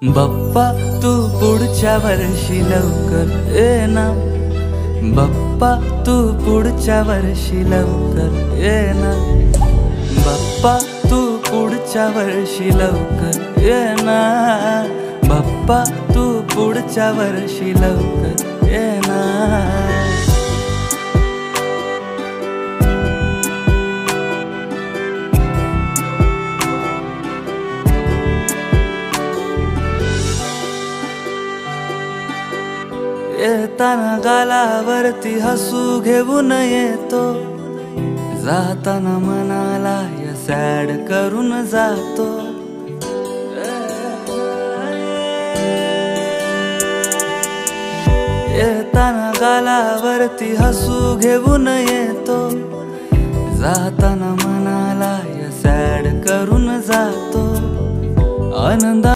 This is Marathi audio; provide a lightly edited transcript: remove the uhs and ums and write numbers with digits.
बाप्पा तू पुढच्या वर्षी लवकर ये ना, बाप्पा तू पुढच्या वर्षी लवकर ये ना, बाप्पा तू पुढच्या वर्षी लवकर ये ना, बाप्पा तू पुढच्या वर्षी लवकर ये ना। येताना गालावरती हसू घेऊन येतो, जाताना मनाला या सॅड करून जातो। येताना गालावरती हसू घेऊन येतो, जाताना मनाला या सॅड करून जातो। आनंदा